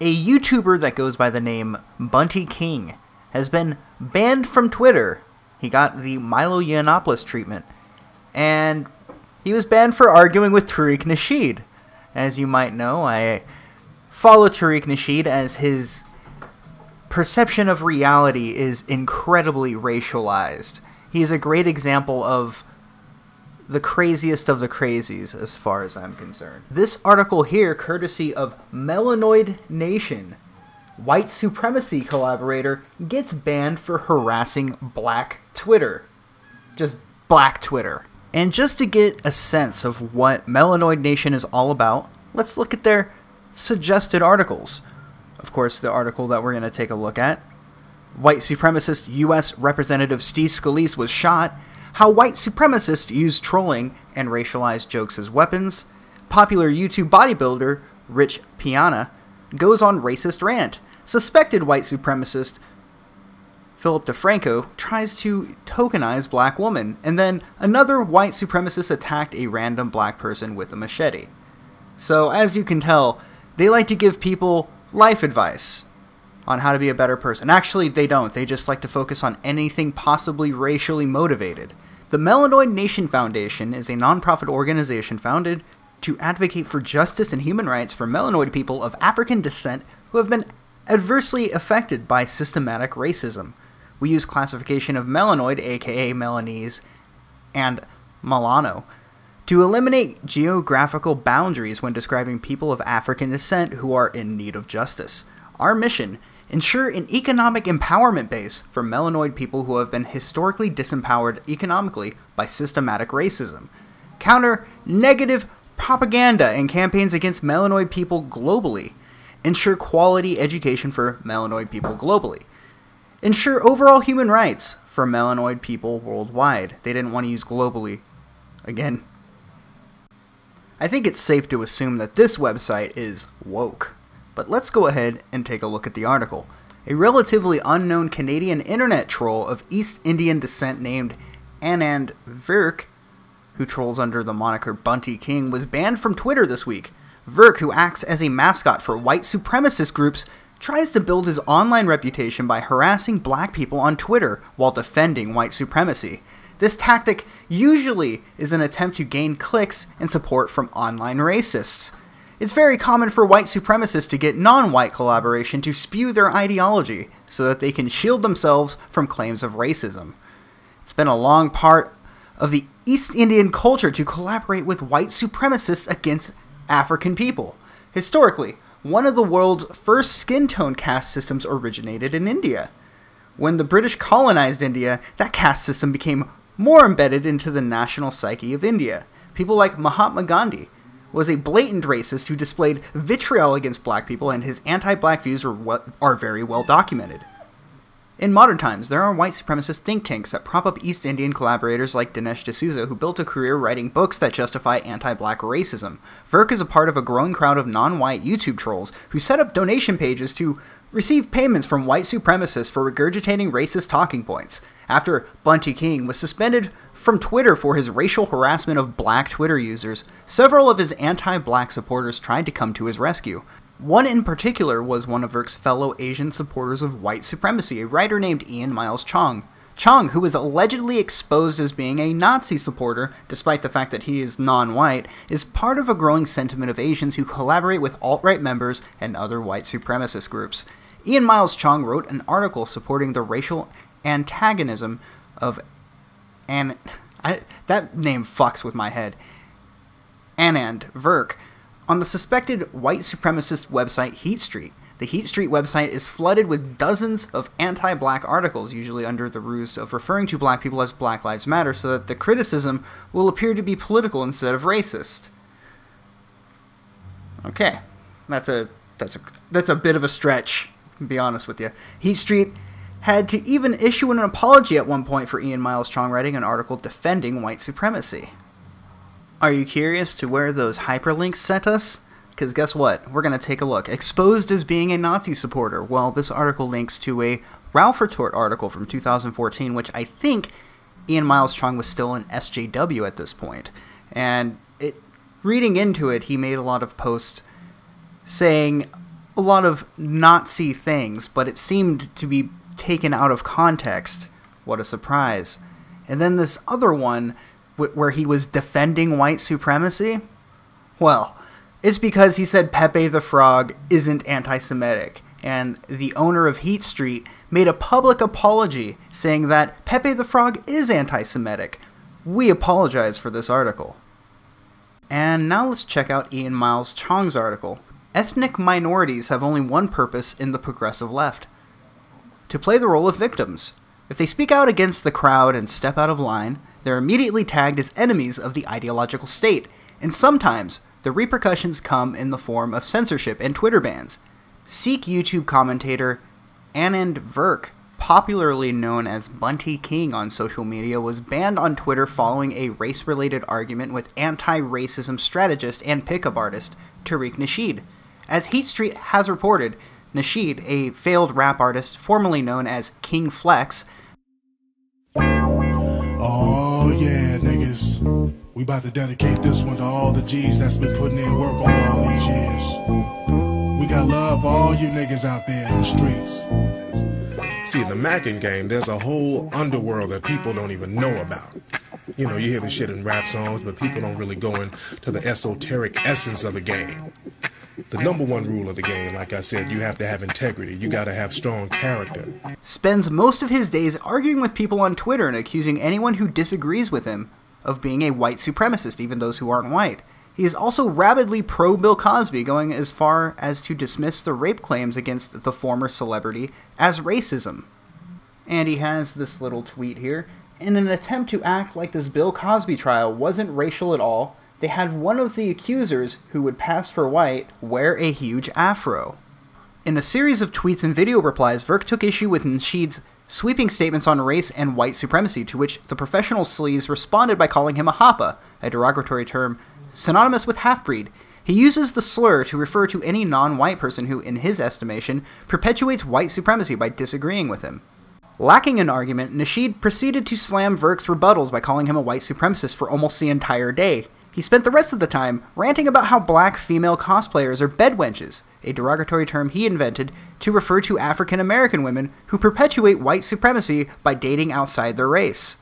A YouTuber that goes by the name Bunty King has been banned from Twitter. He got the Milo Yiannopoulos treatment. And he was banned for arguing with Tariq Nasheed. As you might know, I follow Tariq Nasheed as his perception of reality is incredibly racialized. He is a great example of the craziest of the crazies as far as I'm concerned. This article here, courtesy of Melanoid Nation, white supremacy collaborator gets banned for harassing black Twitter. Just black Twitter. And just to get a sense of what Melanoid Nation is all about, let's look at their suggested articles. Of course, the article that we're going to take a look at. White supremacist U.S. Representative Steve Scalise was shot. How white supremacists use trolling and racialized jokes as weapons. Popular YouTube bodybuilder Rich Piana goes on racist rant. Suspected white supremacist Philip DeFranco tries to tokenize black woman. And then another white supremacist attacked a random black person with a machete. So as you can tell, they like to give people life advice on how to be a better person. Actually, they don't. They just like to focus on anything possibly racially motivated. The Melanoid Nation Foundation is a nonprofit organization founded to advocate for justice and human rights for melanoid people of African descent who have been adversely affected by systematic racism. We use classification of melanoid, aka Melanese, and Milano, to eliminate geographical boundaries when describing people of African descent who are in need of justice. Our mission: ensure an economic empowerment base for melanoid people who have been historically disempowered economically by systematic racism. Counter negative propaganda and campaigns against melanoid people globally. Ensure quality education for melanoid people globally. Ensure overall human rights for melanoid people worldwide. They didn't want to use globally. Again. I think it's safe to assume that this website is woke. But let's go ahead and take a look at the article. A relatively unknown Canadian internet troll of East Indian descent named Anand Virk, who trolls under the moniker Bunty King, was banned from Twitter this week. Virk, who acts as a mascot for white supremacist groups, tries to build his online reputation by harassing black people on Twitter while defending white supremacy. This tactic usually is an attempt to gain clicks and support from online racists. It's very common for white supremacists to get non-white collaboration to spew their ideology so that they can shield themselves from claims of racism. It's been a long part of the East Indian culture to collaborate with white supremacists against African people. Historically, one of the world's first skin tone caste systems originated in India. When the British colonized India, that caste system became more embedded into the national psyche of India. People like Mahatma Gandhi was a blatant racist who displayed vitriol against black people, and his anti-black views are very well documented. In modern times, there are white supremacist think tanks that prop up East Indian collaborators like Dinesh D'Souza, who built a career writing books that justify anti-black racism. Virk is a part of a growing crowd of non-white YouTube trolls who set up donation pages to receive payments from white supremacists for regurgitating racist talking points. After Bunty King was suspended from Twitter for his racial harassment of black Twitter users, several of his anti-black supporters tried to come to his rescue. One in particular was one of Virk's fellow Asian supporters of white supremacy, a writer named Ian Miles Chong. Chong, who was allegedly exposed as being a Nazi supporter, despite the fact that he is non-white, is part of a growing sentiment of Asians who collaborate with alt-right members and other white supremacist groups. Ian Miles Chong wrote an article supporting the racial antagonism of that name fucks with my head. Anand Virk on the suspected white supremacist website Heat Street. The Heat Street website is flooded with dozens of anti-black articles, usually under the ruse of referring to black people as Black Lives Matter, so that the criticism will appear to be political instead of racist. Okay, that's a bit of a stretch, to be honest with you. Heat Street had to even issue an apology at one point for Ian Miles Chong writing an article defending white supremacy. Are you curious to where those hyperlinks sent us? Because guess what? We're going to take a look. Exposed as being a Nazi supporter. Well, this article links to a Ralph Retort article from 2014, which I think Ian Miles Chong was still in SJW at this point. And reading into it, he made a lot of posts saying a lot of Nazi things, but it seemed to be taken out of context. What a surprise. And then this other one, where he was defending white supremacy? Well, it's because he said Pepe the Frog isn't anti-Semitic, and the owner of Heat Street made a public apology saying that Pepe the Frog is anti-Semitic. We apologize for this article. And now let's check out Ian Miles Chong's article. Ethnic minorities have only one purpose in the progressive left: to play the role of victims. If they speak out against the crowd and step out of line, they're immediately tagged as enemies of the ideological state, and sometimes the repercussions come in the form of censorship and Twitter bans. Sikh YouTube commentator Anand Virk, popularly known as Bunty King on social media, was banned on Twitter following a race-related argument with anti-racism strategist and pickup artist Tariq Nasheed. As Heat Street has reported, Nasheed, a failed rap artist formerly known as King Flex. Oh yeah, niggas. We about to dedicate this one to all the G's that's been putting in work over all these years. We got love for all you niggas out there in the streets. See, in the Mackin game, there's a whole underworld that people don't even know about. You know, you hear this shit in rap songs, but people don't really go into the esoteric essence of the game. The number one rule of the game, like I said, you have to have integrity. You gotta have strong character. Spends most of his days arguing with people on Twitter and accusing anyone who disagrees with him of being a white supremacist, even those who aren't white. He is also rabidly pro-Bill Cosby, going as far as to dismiss the rape claims against the former celebrity as racism. And he has this little tweet here. In an attempt to act like this Bill Cosby trial wasn't racial at all, they had one of the accusers, who would pass for white, wear a huge afro. In a series of tweets and video replies, Virk took issue with Nasheed's sweeping statements on race and white supremacy, to which the professional sleaze responded by calling him a hapa, a derogatory term synonymous with half-breed. He uses the slur to refer to any non-white person who, in his estimation, perpetuates white supremacy by disagreeing with him. Lacking an argument, Nasheed proceeded to slam Virk's rebuttals by calling him a white supremacist for almost the entire day. He spent the rest of the time ranting about how black female cosplayers are bedwenches, a derogatory term he invented to refer to African American women who perpetuate white supremacy by dating outside their race.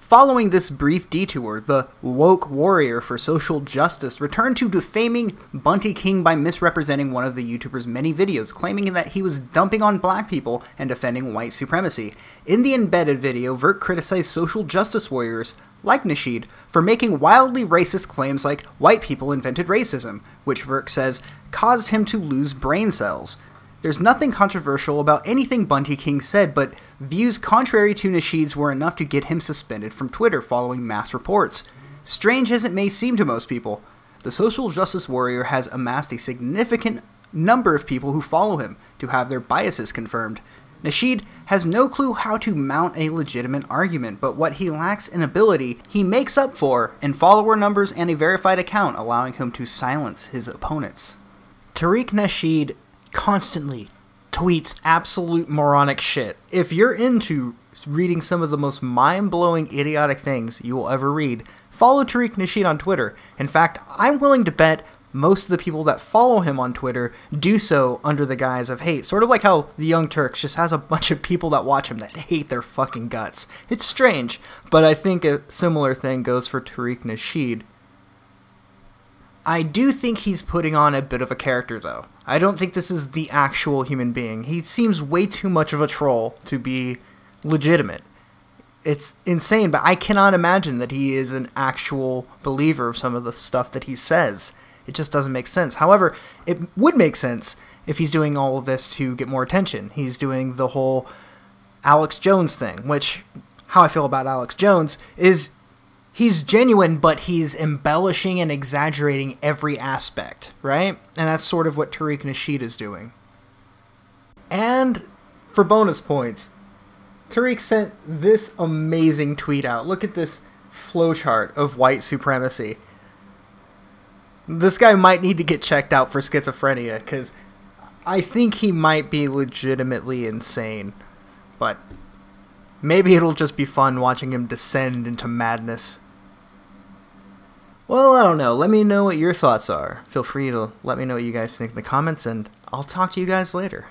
Following this brief detour, the woke warrior for social justice returned to defaming Bunty King by misrepresenting one of the YouTuber's many videos, claiming that he was dumping on black people and defending white supremacy. In the embedded video, Virk criticized social justice warriors, like Nasheed, for making wildly racist claims like white people invented racism, which Virk says caused him to lose brain cells. There's nothing controversial about anything Bunty King said, but views contrary to Nasheed's were enough to get him suspended from Twitter following mass reports. Strange as it may seem to most people, the social justice warrior has amassed a significant number of people who follow him to have their biases confirmed. Nasheed has no clue how to mount a legitimate argument, but what he lacks in ability, he makes up for in follower numbers and a verified account, allowing him to silence his opponents. Tariq Nasheed constantly tweets absolute moronic shit. If you're into reading some of the most mind-blowing, idiotic things you will ever read, follow Tariq Nasheed on Twitter. In fact, I'm willing to bet most of the people that follow him on Twitter do so under the guise of hate. Sort of like how the Young Turks just has a bunch of people that watch him that hate their fucking guts. It's strange, but I think a similar thing goes for Tariq Nasheed. I do think he's putting on a bit of a character, though. I don't think this is the actual human being. He seems way too much of a troll to be legitimate. It's insane, but I cannot imagine that he is an actual believer of some of the stuff that he says. It just doesn't make sense. However, it would make sense if he's doing all of this to get more attention. He's doing the whole Alex Jones thing, which, how I feel about Alex Jones is he's genuine, but he's embellishing and exaggerating every aspect, right? And that's sort of what Tariq Nasheed is doing. And for bonus points, Tariq sent this amazing tweet out. Look at this flowchart of white supremacy. This guy might need to get checked out for schizophrenia, because I think he might be legitimately insane. But maybe it'll just be fun watching him descend into madness. Well, I don't know. Let me know what your thoughts are. Feel free to let me know what you guys think in the comments, and I'll talk to you guys later.